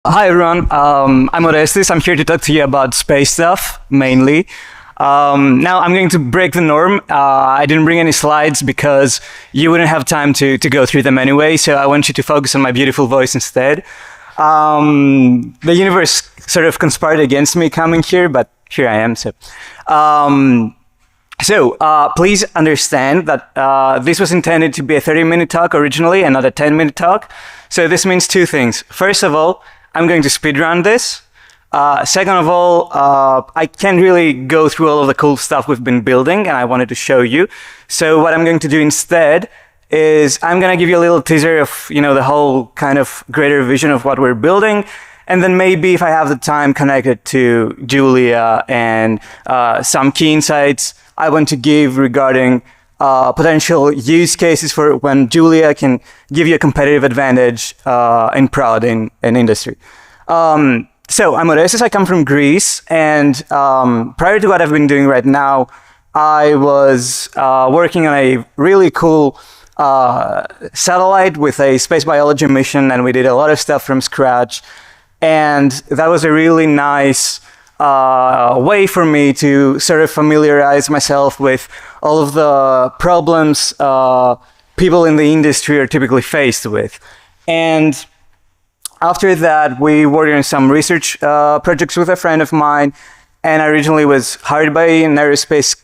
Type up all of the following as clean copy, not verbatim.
Hi everyone, I'm Orestis. I'm here to talk to you about space stuff, mainly. Now I'm going to break the norm. I didn't bring any slides because you wouldn't have time to go through them anyway, so I want you to focus on my beautiful voice instead. The universe sort of conspired against me coming here, but here I am, so... please understand that this was intended to be a 30-minute talk originally and not a 10-minute talk. So this means two things. First of all, I'm going to speedrun this. Second of all, I can't really go through all of the cool stuff we've been building, and I wanted to show you. So what I'm going to do instead is I'm going to give you a little teaser of, the whole kind of greater vision of what we're building. And then maybe if I have the time, connect it to Julia and some key insights I want to give regarding potential use cases for when Julia can give you a competitive advantage in prod in industry. So I'm Orestis, I come from Greece, and prior to what I've been doing right now, I was working on a really cool satellite with a space biology mission, and we did a lot of stuff from scratch. And that was a really nice way for me to sort of familiarize myself with all of the problems people in the industry are typically faced with. And after that, we worked on some research projects with a friend of mine, and I originally was hired by an aerospace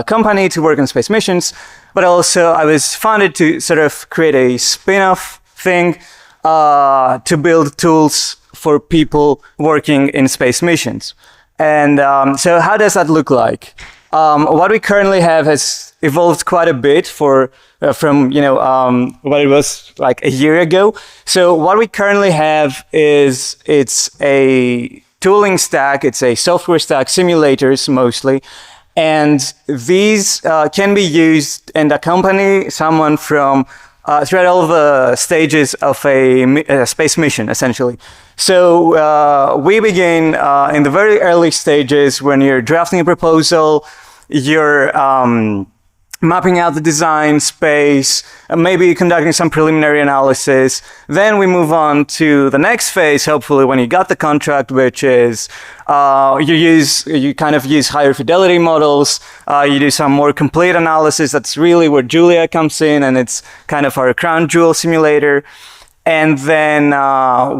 company to work on space missions, but also I was funded to sort of create a spin-off thing to build tools for people working in space missions. And so how does that look like? What we currently have has evolved quite a bit from what it was like a year ago. So what we currently have is it's a tooling stack, it's a software stack, simulators mostly, and these can be used and accompany someone from throughout all the stages of a space mission, essentially. So we begin in the very early stages when you're drafting a proposal, you're mapping out the design space, maybe conducting some preliminary analysis. Then we move on to the next phase, hopefully when you got the contract, which is you kind of use higher fidelity models, you do some more complete analysis. That's really where Julia comes in, and it's kind of our crown jewel simulator. And then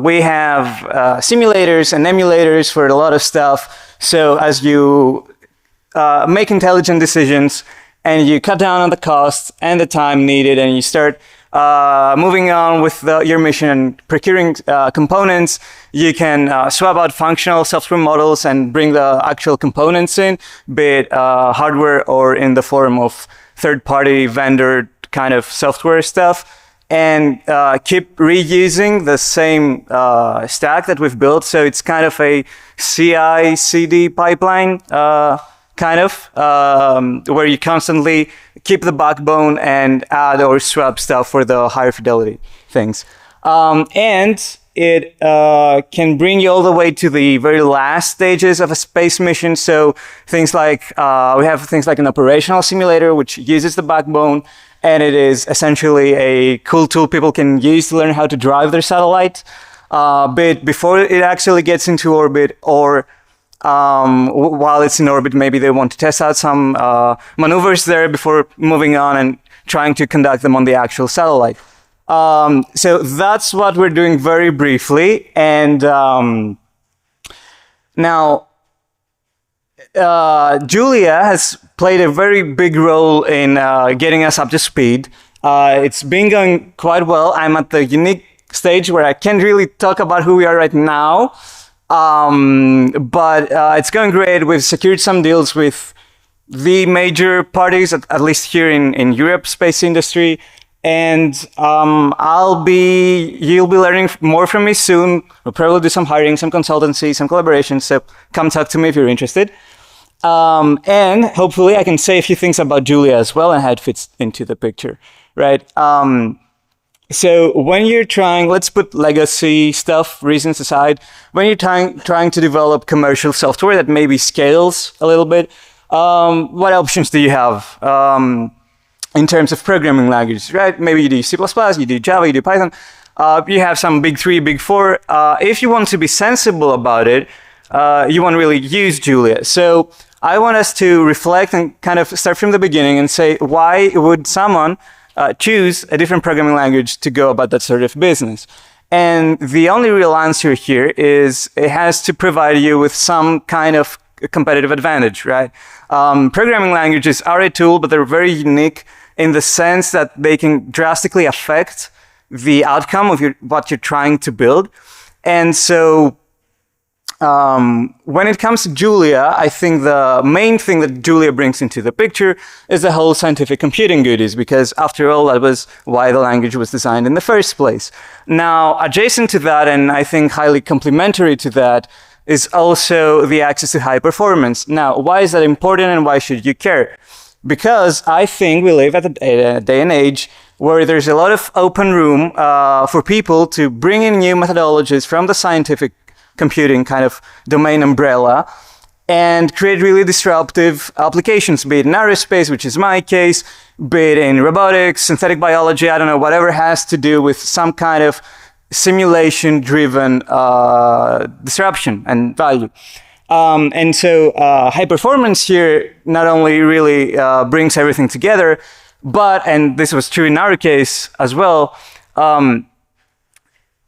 we have simulators and emulators for a lot of stuff. So as you make intelligent decisions, and you cut down on the cost and the time needed, and you start moving on with your mission and procuring components, you can swap out functional software models and bring the actual components in, be it hardware or in the form of third-party vendor kind of software stuff, and keep reusing the same stack that we've built. So it's kind of a CI/CD pipeline, where you constantly keep the backbone and add or swap stuff for the higher fidelity things. And it can bring you all the way to the very last stages of a space mission. So things like, we have things like an operational simulator, which uses the backbone, and it is essentially a cool tool people can use to learn how to drive their satellite, but before it actually gets into orbit, or while it's in orbit, maybe they want to test out some maneuvers there before moving on and trying to conduct them on the actual satellite. So that's what we're doing very briefly. And now, Julia has played a very big role in getting us up to speed. It's been going quite well. I'm at the unique stage where I can't really talk about who we are right now. But it's going great. We've secured some deals with the major parties, at least here in Europe space industry. And you'll be learning more from me soon. We'll probably do some hiring, some consultancy, some collaboration. So come talk to me if you're interested. And hopefully I can say a few things about Julia as well and how it fits into the picture, right? So when you're trying, let's put legacy stuff, reasons aside, when you're trying to develop commercial software that maybe scales a little bit, what options do you have in terms of programming languages, right? Maybe you do C++, you do Java, you do Python. You have some big three, big four. If you want to be sensible about it, you won't really use Julia. So I want us to reflect and kind of start from the beginning and say, why would someone choose a different programming language to go about that sort of business? And the only real answer here is it has to provide you with some kind of competitive advantage, right? Programming languages are a tool, but they're very unique in the sense that they can drastically affect the outcome of what you're trying to build. And so when it comes to Julia, I think the main thing that Julia brings into the picture is the whole scientific computing goodies, because after all, that was why the language was designed in the first place. Now, adjacent to that, and I think highly complementary to that, is also the access to high performance. Now, why is that important and why should you care? Because I think we live at a day and age where there's a lot of open room for people to bring in new methodologies from the scientific computing kind of domain umbrella and create really disruptive applications, be it in aerospace, which is my case, be it in robotics, synthetic biology, I don't know, whatever has to do with some kind of simulation-driven disruption and value. And so high performance here not only really brings everything together, but, and this was true in our case as well,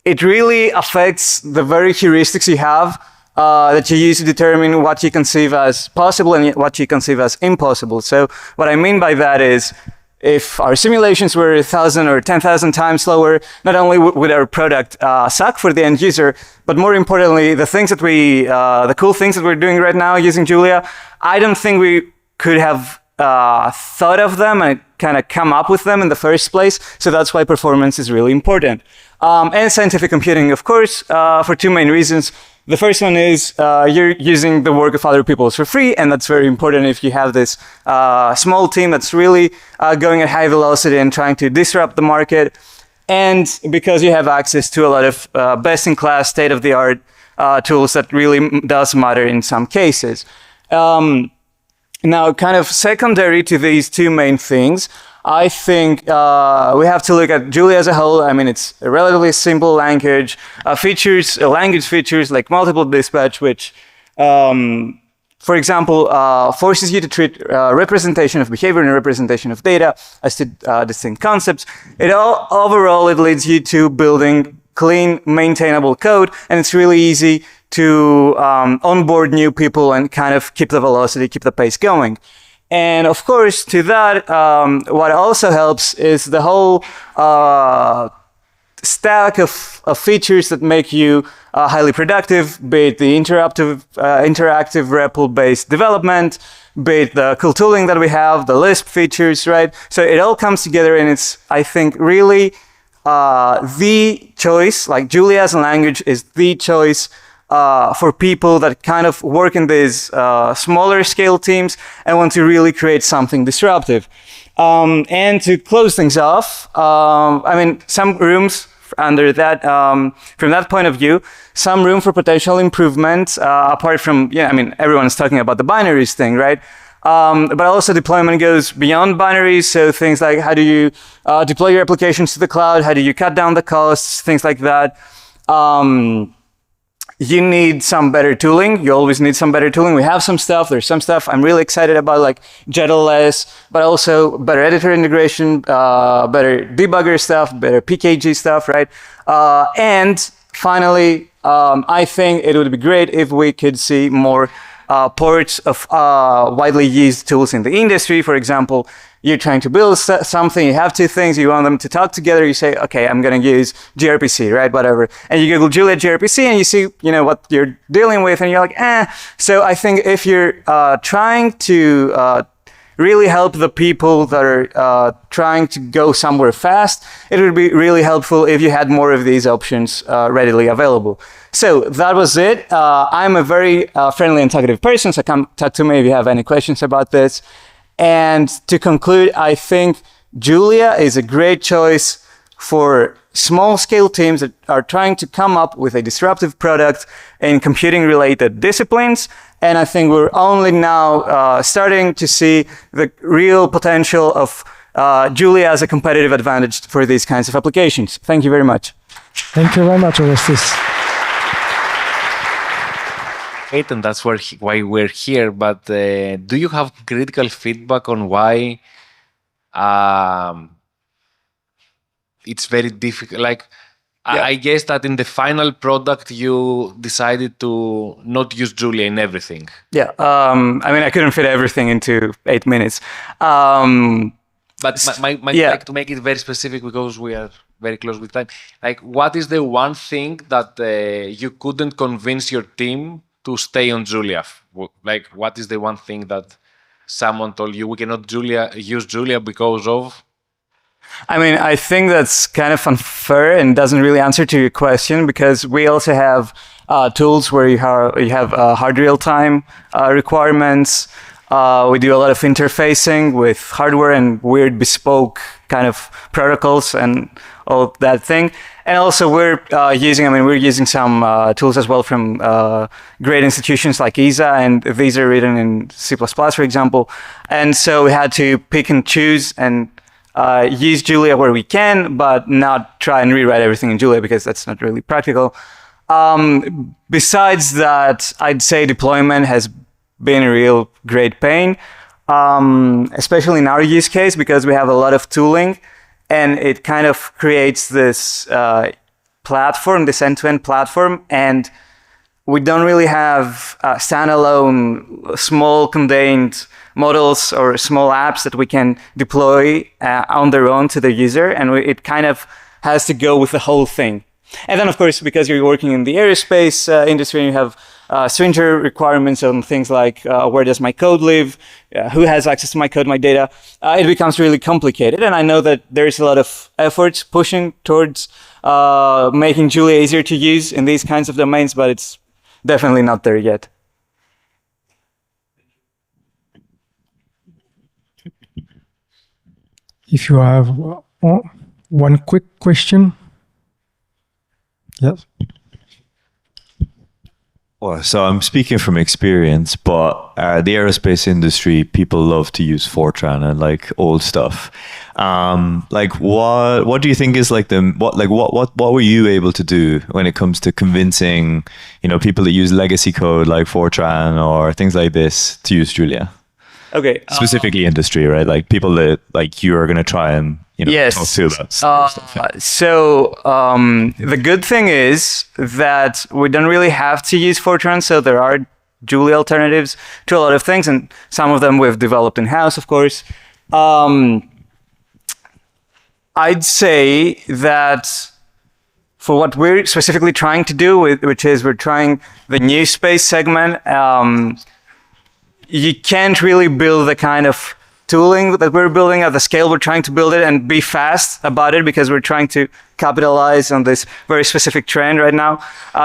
it really affects the very heuristics you have that you use to determine what you conceive as possible and what you conceive as impossible. So what I mean by that is, if our simulations were 1,000 or 10,000 times slower, not only would our product suck for the end user, but more importantly, the things that the cool things that we're doing right now using Julia, I don't think we could have thought of them and kind of come up with them in the first place. So that's why performance is really important. And scientific computing, of course, for two main reasons. The first one is you're using the work of other people for free, and that's very important if you have this small team that's really going at high velocity and trying to disrupt the market. And because you have access to a lot of best-in-class, state-of-the-art tools that really does matter in some cases. Now, kind of secondary to these two main things, I think we have to look at Julia as a whole. I mean, it's a relatively simple language. Language features like multiple dispatch, which, for example, forces you to treat representation of behavior and representation of data as two distinct concepts. Overall, it leads you to building clean, maintainable code, and it's really easy to onboard new people and kind of keep the velocity, keep the pace going. And of course, to that, what also helps is the whole stack of features that make you highly productive, be it the interactive REPL-based development, be it the cool tooling that we have, the Lisp features, right? So it all comes together, and it's, I think, really the choice, like Julia as a language is the choice for people that kind of work in these smaller scale teams and want to really create something disruptive. And to close things off, I mean, some rooms under that, from that point of view, some room for potential improvement, apart from, I mean, everyone's talking about the binaries thing, right? But also deployment goes beyond binaries, so things like how do you deploy your applications to the cloud, how do you cut down the costs, things like that. You need some better tooling. You always need some better tooling. We have some stuff. There's some stuff I'm really excited about, like JetLS, but also better editor integration, better debugger stuff, better PKG stuff, right? And finally, I think it would be great if we could see more ports of widely used tools in the industry. For example, you're trying to build something, you have two things, you want them to talk together, you say, okay, I'm going to use gRPC, right, whatever. And you Google Julia gRPC and you see, what you're dealing with, and you're like, eh. So I think if you're trying to really help the people that are trying to go somewhere fast, it would be really helpful if you had more of these options readily available. So that was it. I'm a very friendly and talkative person, so come talk to me if you have any questions about this. And to conclude, I think Julia is a great choice for small-scale teams that are trying to come up with a disruptive product in computing-related disciplines. And I think we're only now starting to see the real potential of Julia as a competitive advantage for these kinds of applications. Thank you very much. Thank you very much, Orestis. And that's why we're here. But do you have critical feedback on why it's very difficult? Like, I guess that in the final product, you decided to not use Julia in everything. Yeah, I mean, I couldn't fit everything into 8 minutes. But like to make it very specific, because we are very close with time. Like, what is the one thing that you couldn't convince your team to stay on Julia? Like, what is the one thing that someone told you we cannot use Julia because of? I mean, I think that's kind of unfair and doesn't really answer to your question, because we also have tools where you have hard real-time requirements. We do a lot of interfacing with hardware and weird bespoke kind of protocols and all that thing. And also we're using some tools as well from great institutions like ESA, and these are written in C++, for example. And so we had to pick and choose and use Julia where we can, but not try and rewrite everything in Julia, because that's not really practical. Besides that, I'd say deployment has been a real great pain, especially in our use case, because we have a lot of tooling, and it kind of creates this platform, this end-to-end platform, and we don't really have standalone, small contained models or small apps that we can deploy on their own to the user, and it kind of has to go with the whole thing. And then, of course, because you're working in the aerospace industry, and you have stringent requirements on things like where does my code live, who has access to my code, my data, it becomes really complicated. And I know that there's a lot of efforts pushing towards making Julia easier to use in these kinds of domains, but it's definitely not there yet. If you have one quick question. Yes. Well, so I'm speaking from experience, but the aerospace industry, people love to use Fortran and like old stuff. Like what do you think is like what were you able to do when it comes to convincing, people that use legacy code like Fortran or things like this to use Julia? Okay. Specifically industry, right? Like people that like you are going to try and yes. talk to about stuff. Yeah. So the good thing is that we don't really have to use Fortran. So there are Julia alternatives to a lot of things, and some of them we've developed in-house, of course. I'd say that for what we're specifically trying to do, which is we're trying the new space segment, you can't really build the kind of tooling that we're building at the scale we're trying to build it and be fast about it, because we're trying to capitalize on this very specific trend right now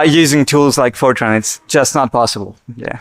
using tools like Fortran. It's just not possible. Yeah.